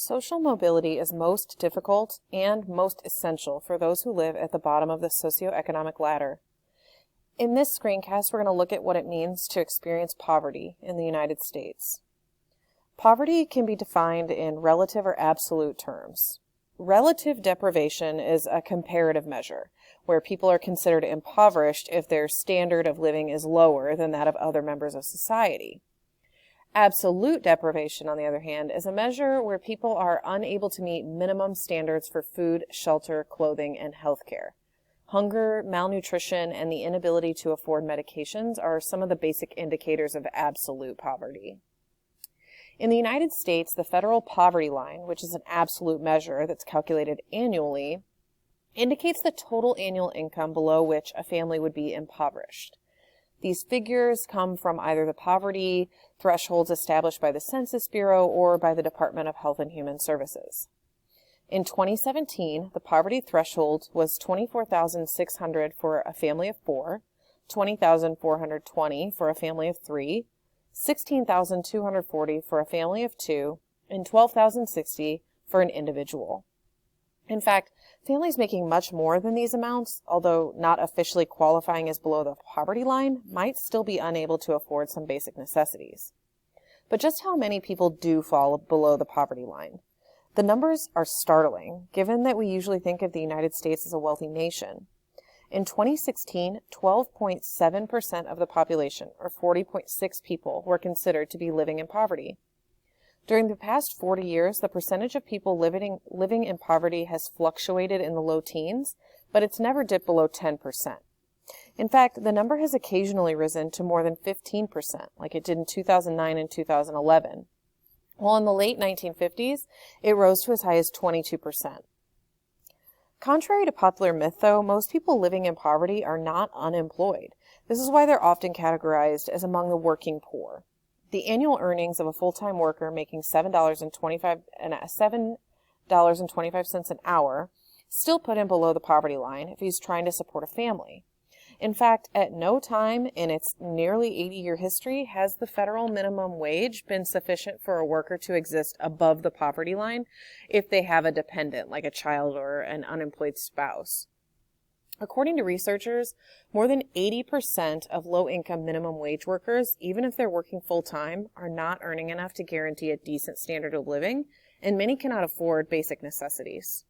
Social mobility is most difficult and most essential for those who live at the bottom of the socioeconomic ladder. In this screencast, we're going to look at what it means to experience poverty in the United States. Poverty can be defined in relative or absolute terms. Relative deprivation is a comparative measure, where people are considered impoverished if their standard of living is lower than that of other members of society. Absolute deprivation, on the other hand, is a measure where people are unable to meet minimum standards for food, shelter, clothing, and health care. Hunger, malnutrition, and the inability to afford medications are some of the basic indicators of absolute poverty. In the United States, the federal poverty line, which is an absolute measure that's calculated annually, indicates the total annual income below which a family would be impoverished. These figures come from either the poverty thresholds established by the Census Bureau or by the Department of Health and Human Services. In 2017, the poverty threshold was $24,600 for a family of 4, $20,420 for a family of 3, $16,240 for a family of 2, and $12,060 for an individual. In fact, families making much more than these amounts, although not officially qualifying as below the poverty line, might still be unable to afford some basic necessities. But just how many people do fall below the poverty line? The numbers are startling, given that we usually think of the United States as a wealthy nation. In 2016, 12.7% of the population, or 40.6 people, were considered to be living in poverty. During the past 40 years, the percentage of people living in poverty has fluctuated in the low teens, but it's never dipped below 10%. In fact, the number has occasionally risen to more than 15%, like it did in 2009 and 2011. While in the late 1950s, it rose to as high as 22%. Contrary to popular myth, though, most people living in poverty are not unemployed. This is why they're often categorized as among the working poor. The annual earnings of a full-time worker making $7.25 an hour still put him below the poverty line if he's trying to support a family. In fact, at no time in its nearly 80-year history has the federal minimum wage been sufficient for a worker to exist above the poverty line if they have a dependent, like a child or an unemployed spouse. According to researchers, more than 80% of low-income minimum wage workers, even if they're working full-time, are not earning enough to guarantee a decent standard of living, and many cannot afford basic necessities.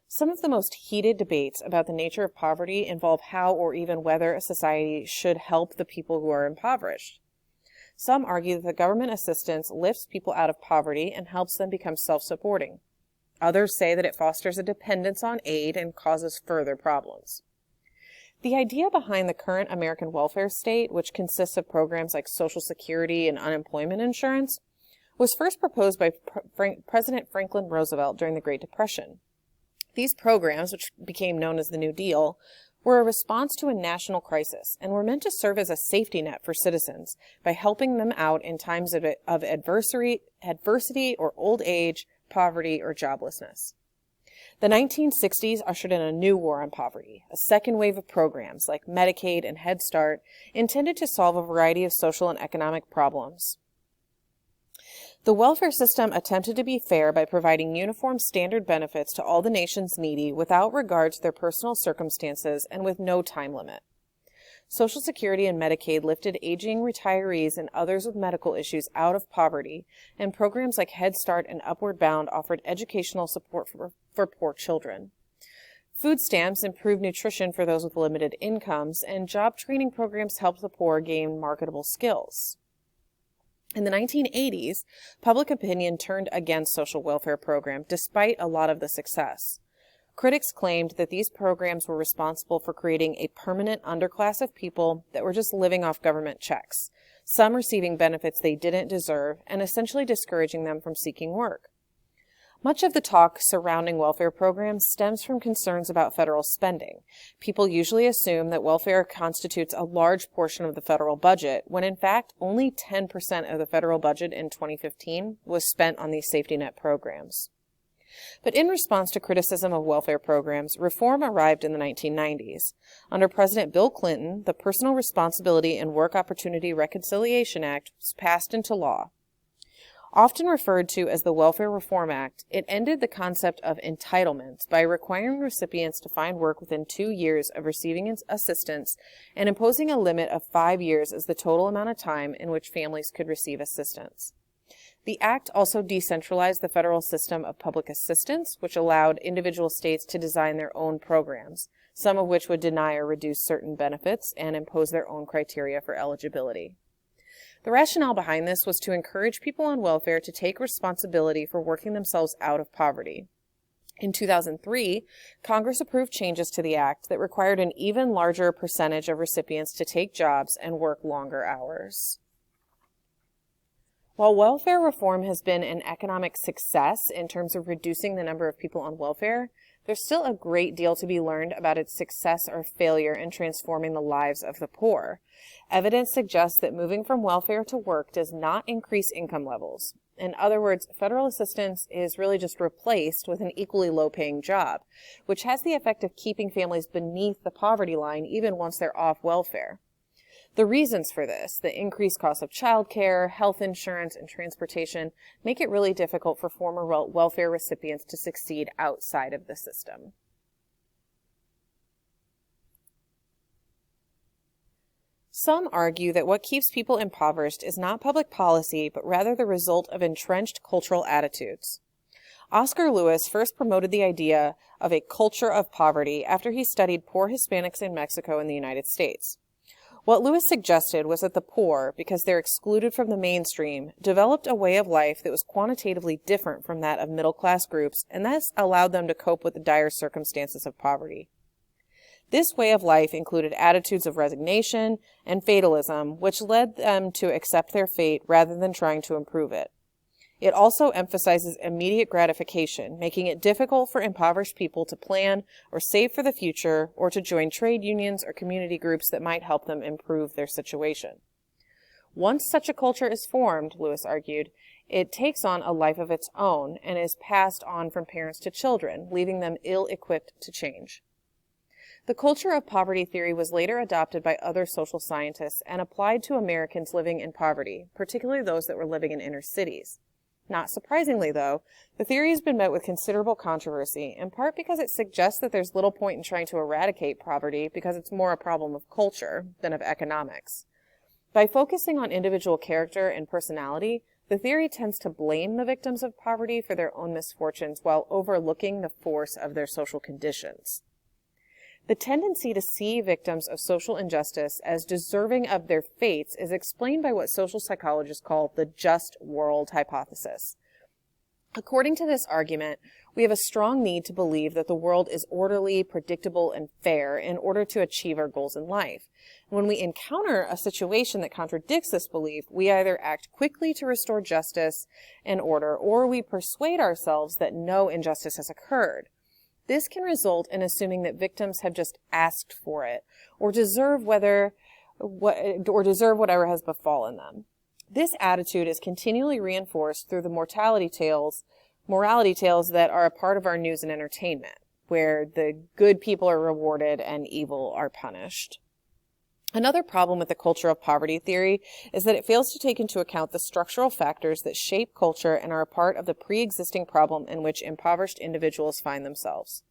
Some of the most heated debates about the nature of poverty involve how or even whether a society should help the people who are impoverished. Some argue that the government assistance lifts people out of poverty and helps them become self-supporting. Others say that it fosters a dependence on aid and causes further problems. The idea behind the current American welfare state, which consists of programs like Social Security and unemployment insurance, was first proposed by President Franklin Roosevelt during the Great Depression. These programs, which became known as the New Deal, were a response to a national crisis and were meant to serve as a safety net for citizens by helping them out in times of adversity or old age, poverty, or joblessness. The 1960s ushered in a new war on poverty, a second wave of programs like Medicaid and Head Start intended to solve a variety of social and economic problems. The welfare system attempted to be fair by providing uniform standard benefits to all the nation's needy without regard to their personal circumstances and with no time limit. Social Security and Medicaid lifted aging retirees and others with medical issues out of poverty, and programs like Head Start and Upward Bound offered educational support for poor children. Food stamps improved nutrition for those with limited incomes, and job training programs helped the poor gain marketable skills. In the 1980s, public opinion turned against social welfare programs despite a lot of the success. Critics claimed that these programs were responsible for creating a permanent underclass of people that were just living off government checks, some receiving benefits they didn't deserve, and essentially discouraging them from seeking work. Much of the talk surrounding welfare programs stems from concerns about federal spending. People usually assume that welfare constitutes a large portion of the federal budget, when in fact only 10% of the federal budget in 2015 was spent on these safety net programs. But in response to criticism of welfare programs, reform arrived in the 1990s. Under President Bill Clinton, the Personal Responsibility and Work Opportunity Reconciliation Act was passed into law. Often referred to as the Welfare Reform Act, it ended the concept of entitlement by requiring recipients to find work within 2 years of receiving assistance and imposing a limit of 5 years as the total amount of time in which families could receive assistance. The act also decentralized the federal system of public assistance, which allowed individual states to design their own programs, some of which would deny or reduce certain benefits and impose their own criteria for eligibility. The rationale behind this was to encourage people on welfare to take responsibility for working themselves out of poverty. In 2003, Congress approved changes to the act that required an even larger percentage of recipients to take jobs and work longer hours. While welfare reform has been an economic success in terms of reducing the number of people on welfare, there's still a great deal to be learned about its success or failure in transforming the lives of the poor. Evidence suggests that moving from welfare to work does not increase income levels. In other words, federal assistance is really just replaced with an equally low-paying job, which has the effect of keeping families beneath the poverty line even once they're off welfare. The reasons for this, the increased cost of childcare, health insurance, and transportation, make it really difficult for former welfare recipients to succeed outside of the system. Some argue that what keeps people impoverished is not public policy, but rather the result of entrenched cultural attitudes. Oscar Lewis first promoted the idea of a culture of poverty after he studied poor Hispanics in Mexico and the United States. What Lewis suggested was that the poor, because they're excluded from the mainstream, developed a way of life that was quantitatively different from that of middle-class groups, and thus allowed them to cope with the dire circumstances of poverty. This way of life included attitudes of resignation and fatalism, which led them to accept their fate rather than trying to improve it. It also emphasizes immediate gratification, making it difficult for impoverished people to plan or save for the future or to join trade unions or community groups that might help them improve their situation. Once such a culture is formed, Lewis argued, it takes on a life of its own and is passed on from parents to children, leaving them ill-equipped to change. The culture of poverty theory was later adopted by other social scientists and applied to Americans living in poverty, particularly those that were living in inner cities. Not surprisingly, though, the theory has been met with considerable controversy, in part because it suggests that there's little point in trying to eradicate poverty because it's more a problem of culture than of economics. By focusing on individual character and personality, the theory tends to blame the victims of poverty for their own misfortunes while overlooking the force of their social conditions. The tendency to see victims of social injustice as deserving of their fates is explained by what social psychologists call the just world hypothesis. According to this argument, we have a strong need to believe that the world is orderly, predictable, and fair in order to achieve our goals in life. When we encounter a situation that contradicts this belief, we either act quickly to restore justice and order, or we persuade ourselves that no injustice has occurred. This can result in assuming that victims have just asked for it, or deserve whatever has befallen them. This attitude is continually reinforced through the morality tales that are a part of our news and entertainment, where the good people are rewarded and evil are punished. Another problem with the culture of poverty theory is that it fails to take into account the structural factors that shape culture and are a part of the pre-existing problem in which impoverished individuals find themselves.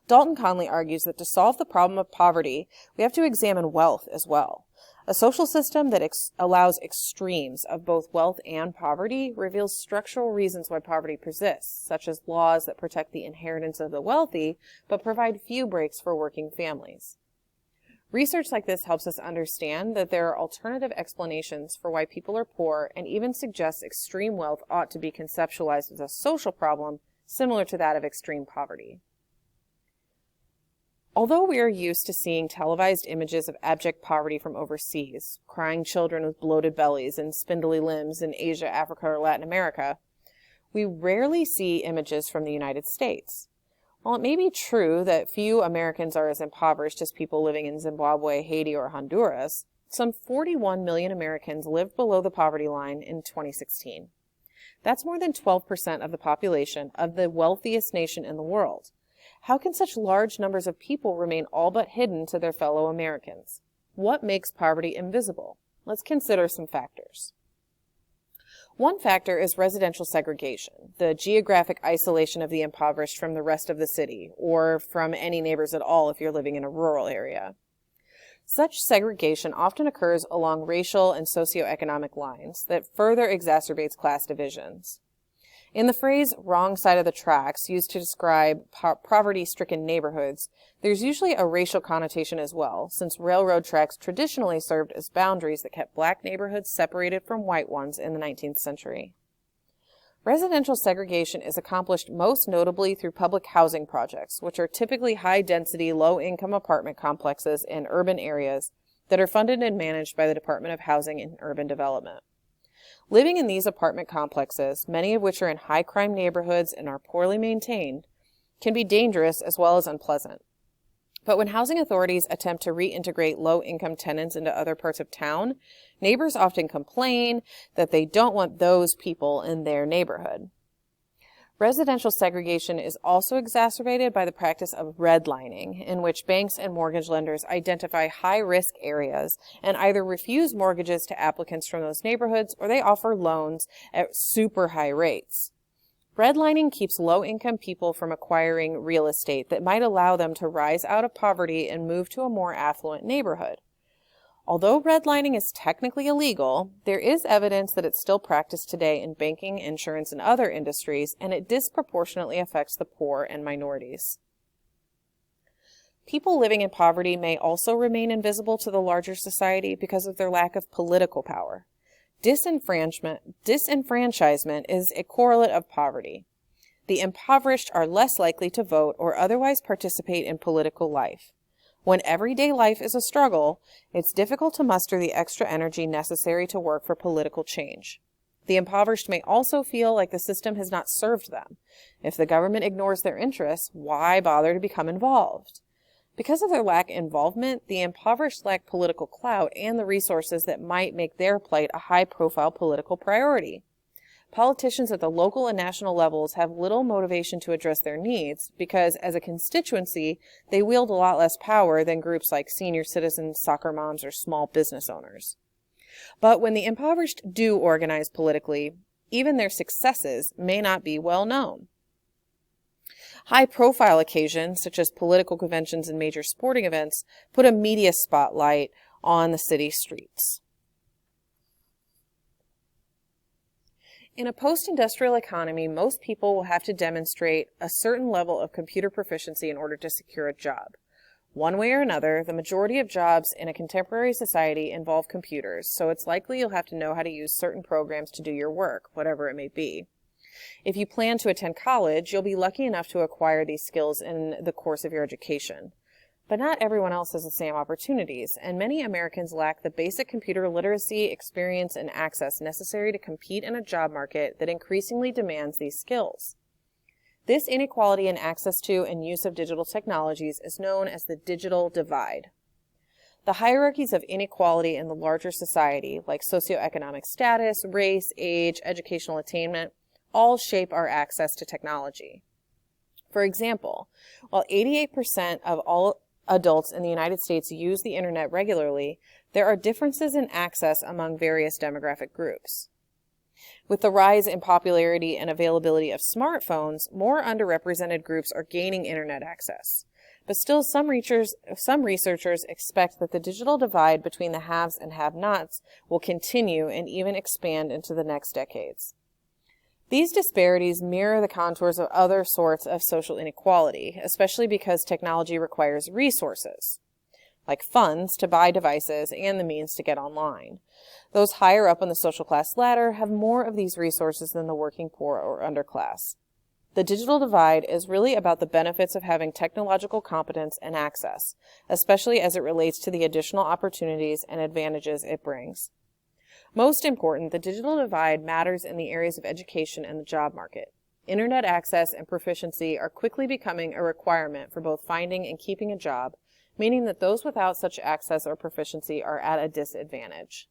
Dalton Conley argues that to solve the problem of poverty, we have to examine wealth as well. A social system that allows extremes of both wealth and poverty reveals structural reasons why poverty persists, such as laws that protect the inheritance of the wealthy but provide few breaks for working families. Research like this helps us understand that there are alternative explanations for why people are poor and even suggests extreme wealth ought to be conceptualized as a social problem similar to that of extreme poverty. Although we are used to seeing televised images of abject poverty from overseas, crying children with bloated bellies and spindly limbs in Asia, Africa, or Latin America, we rarely see images from the United States. While it may be true that few Americans are as impoverished as people living in Zimbabwe, Haiti, or Honduras, some 41 million Americans lived below the poverty line in 2016. That's more than 12% of the population of the wealthiest nation in the world. How can such large numbers of people remain all but hidden to their fellow Americans? What makes poverty invisible? Let's consider some factors. One factor is residential segregation, the geographic isolation of the impoverished from the rest of the city, or from any neighbors at all if you're living in a rural area. Such segregation often occurs along racial and socioeconomic lines that further exacerbates class divisions. In the phrase wrong side of the tracks used to describe poverty-stricken neighborhoods, there's usually a racial connotation as well, since railroad tracks traditionally served as boundaries that kept black neighborhoods separated from white ones in the 19th century. Residential segregation is accomplished most notably through public housing projects, which are typically high-density, low-income apartment complexes in urban areas that are funded and managed by the Department of Housing and Urban Development. Living in these apartment complexes, many of which are in high-crime neighborhoods and are poorly maintained, can be dangerous as well as unpleasant. But when housing authorities attempt to reintegrate low-income tenants into other parts of town, neighbors often complain that they don't want those people in their neighborhood. Residential segregation is also exacerbated by the practice of redlining, in which banks and mortgage lenders identify high-risk areas and either refuse mortgages to applicants from those neighborhoods or they offer loans at super high rates. Redlining keeps low-income people from acquiring real estate that might allow them to rise out of poverty and move to a more affluent neighborhood. Although redlining is technically illegal, there is evidence that it's still practiced today in banking, insurance, and other industries, and it disproportionately affects the poor and minorities. People living in poverty may also remain invisible to the larger society because of their lack of political power. Disenfranchisement is a correlate of poverty. The impoverished are less likely to vote or otherwise participate in political life. When everyday life is a struggle, it's difficult to muster the extra energy necessary to work for political change. The impoverished may also feel like the system has not served them. If the government ignores their interests, why bother to become involved? Because of their lack of involvement, the impoverished lack political clout and the resources that might make their plight a high-profile political priority. Politicians at the local and national levels have little motivation to address their needs because, as a constituency, they wield a lot less power than groups like senior citizens, soccer moms, or small business owners. But when the impoverished do organize politically, even their successes may not be well known. High-profile occasions, such as political conventions and major sporting events, put a media spotlight on the city streets. In a post-industrial economy, most people will have to demonstrate a certain level of computer proficiency in order to secure a job. One way or another, the majority of jobs in a contemporary society involve computers, so it's likely you'll have to know how to use certain programs to do your work, whatever it may be. If you plan to attend college, you'll be lucky enough to acquire these skills in the course of your education. But not everyone else has the same opportunities, and many Americans lack the basic computer literacy, experience, and access necessary to compete in a job market that increasingly demands these skills. This inequality in access to and use of digital technologies is known as the digital divide. The hierarchies of inequality in the larger society, like socioeconomic status, race, age, educational attainment, all shape our access to technology. For example, while 88% of all adults in the United States use the internet regularly, there are differences in access among various demographic groups. With the rise in popularity and availability of smartphones, more underrepresented groups are gaining internet access. But still, some researchers expect that the digital divide between the haves and have-nots will continue and even expand into the next decades. These disparities mirror the contours of other sorts of social inequality, especially because technology requires resources, like funds to buy devices and the means to get online. Those higher up on the social class ladder have more of these resources than the working poor or underclass. The digital divide is really about the benefits of having technological competence and access, especially as it relates to the additional opportunities and advantages it brings. Most important, the digital divide matters in the areas of education and the job market. Internet access and proficiency are quickly becoming a requirement for both finding and keeping a job, meaning that those without such access or proficiency are at a disadvantage.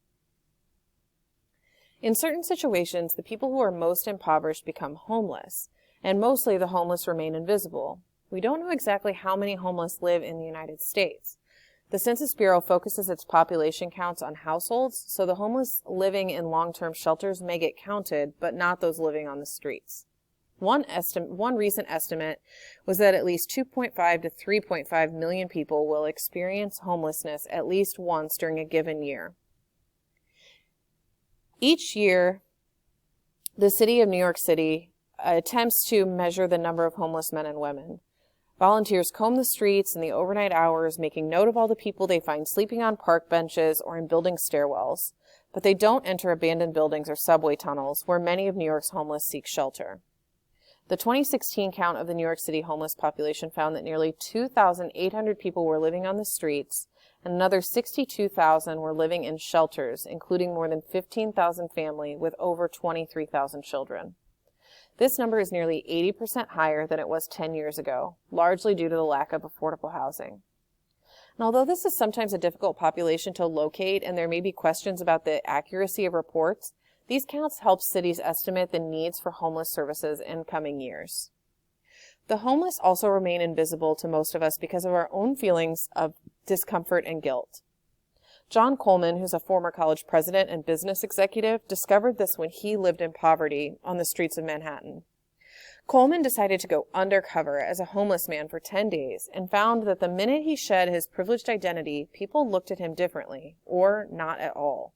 In certain situations, the people who are most impoverished become homeless, and mostly the homeless remain invisible. We don't know exactly how many homeless live in the United States. The Census Bureau focuses its population counts on households, so the homeless living in long-term shelters may get counted, but not those living on the streets. One recent estimate was that at least 2.5 to 3.5 million people will experience homelessness at least once during a given year. Each year, the city of New York City attempts to measure the number of homeless men and women. Volunteers comb the streets in the overnight hours, making note of all the people they find sleeping on park benches or in building stairwells, but they don't enter abandoned buildings or subway tunnels where many of New York's homeless seek shelter. The 2016 count of the New York City homeless population found that nearly 2,800 people were living on the streets, and another 62,000 were living in shelters, including more than 15,000 families with over 23,000 children. This number is nearly 80% higher than it was 10 years ago, largely due to the lack of affordable housing. And although this is sometimes a difficult population to locate and there may be questions about the accuracy of reports, these counts help cities estimate the needs for homeless services in coming years. The homeless also remain invisible to most of us because of our own feelings of discomfort and guilt. John Coleman, who's a former college president and business executive, discovered this when he lived in poverty on the streets of Manhattan. Coleman decided to go undercover as a homeless man for 10 days and found that the minute he shed his privileged identity, people looked at him differently, or not at all.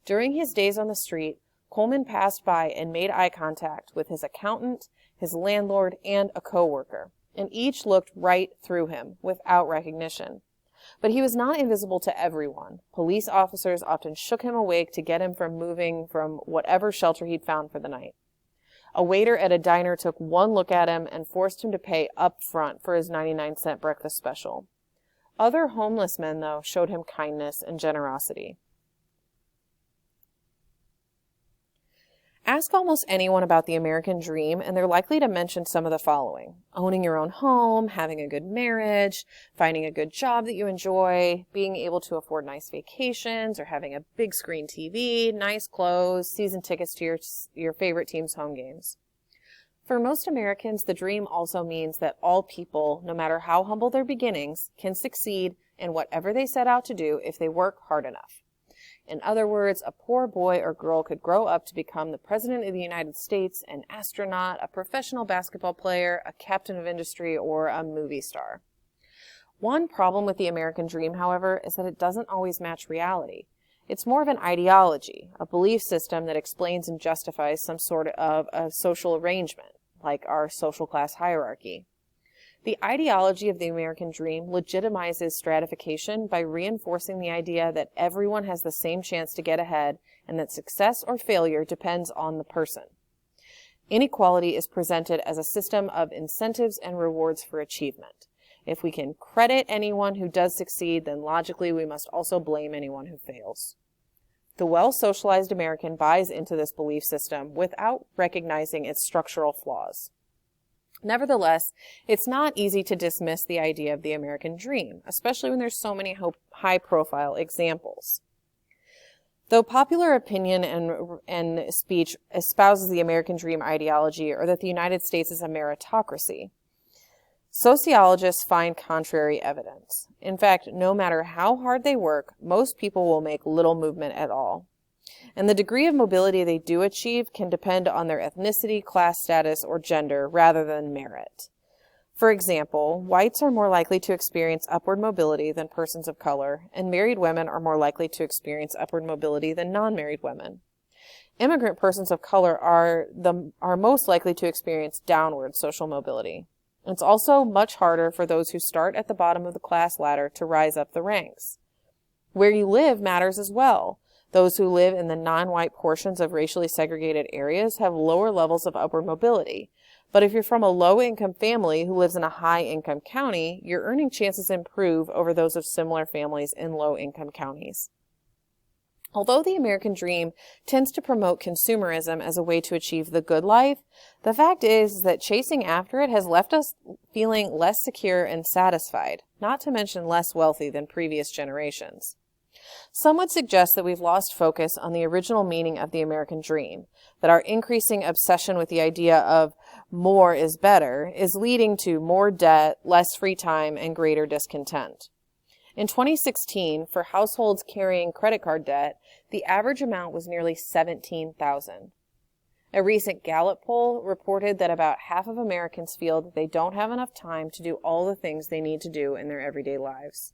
During his days on the street, Coleman passed by and made eye contact with his accountant, his landlord, and a coworker, and each looked right through him without recognition. But he was not invisible to everyone. Police officers often shook him awake to get him from moving from whatever shelter he'd found for the night. A waiter at a diner took one look at him and forced him to pay up front for his 99-cent breakfast special. Other homeless men, though, showed him kindness and generosity. Ask almost anyone about the American dream, and they're likely to mention some of the following: owning your own home, having a good marriage, finding a good job that you enjoy, being able to afford nice vacations, or having a big screen TV, nice clothes, season tickets to your favorite team's home games. For most Americans, the dream also means that all people, no matter how humble their beginnings, can succeed in whatever they set out to do if they work hard enough. In other words, a poor boy or girl could grow up to become the President of the United States, an astronaut, a professional basketball player, a captain of industry, or a movie star. One problem with the American dream, however, is that it doesn't always match reality. It's more of an ideology, a belief system that explains and justifies some sort of a social arrangement, like our social class hierarchy. The ideology of the American dream legitimizes stratification by reinforcing the idea that everyone has the same chance to get ahead and that success or failure depends on the person. Inequality is presented as a system of incentives and rewards for achievement. If we can credit anyone who does succeed, then logically we must also blame anyone who fails. The well-socialized American buys into this belief system without recognizing its structural flaws. Nevertheless, it's not easy to dismiss the idea of the American dream, especially when there's so many high-profile examples. Though popular opinion and speech espouses the American dream ideology or that the United States is a meritocracy, sociologists find contrary evidence. In fact, no matter how hard they work, most people will make little movement at all. And the degree of mobility they do achieve can depend on their ethnicity, class status, or gender rather than merit. For example, whites are more likely to experience upward mobility than persons of color, and married women are more likely to experience upward mobility than non-married women. Immigrant persons of color are most likely to experience downward social mobility. It's also much harder for those who start at the bottom of the class ladder to rise up the ranks. Where you live matters as well. Those who live in the non-white portions of racially segregated areas have lower levels of upward mobility. But if you're from a low-income family who lives in a high-income county, your earning chances improve over those of similar families in low-income counties. Although the American dream tends to promote consumerism as a way to achieve the good life, the fact is that chasing after it has left us feeling less secure and satisfied, not to mention less wealthy than previous generations. Some would suggest that we've lost focus on the original meaning of the American dream, that our increasing obsession with the idea of more is better is leading to more debt, less free time, and greater discontent. In 2016, for households carrying credit card debt, the average amount was nearly $17,000. A recent Gallup poll reported that about half of Americans feel that they don't have enough time to do all the things they need to do in their everyday lives.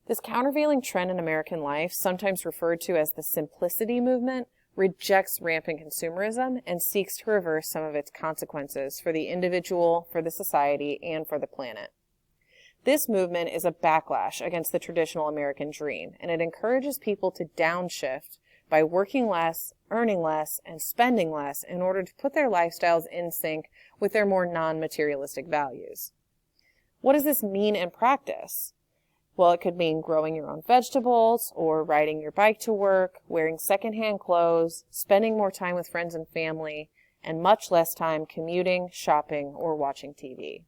This countervailing trend in American life, sometimes referred to as the simplicity movement, rejects rampant consumerism and seeks to reverse some of its consequences for the individual, for the society, and for the planet. This movement is a backlash against the traditional American dream, and it encourages people to downshift by working less, earning less, and spending less in order to put their lifestyles in sync with their more non-materialistic values. What does this mean in practice? Well, it could mean growing your own vegetables, or riding your bike to work, wearing secondhand clothes, spending more time with friends and family, and much less time commuting, shopping, or watching TV.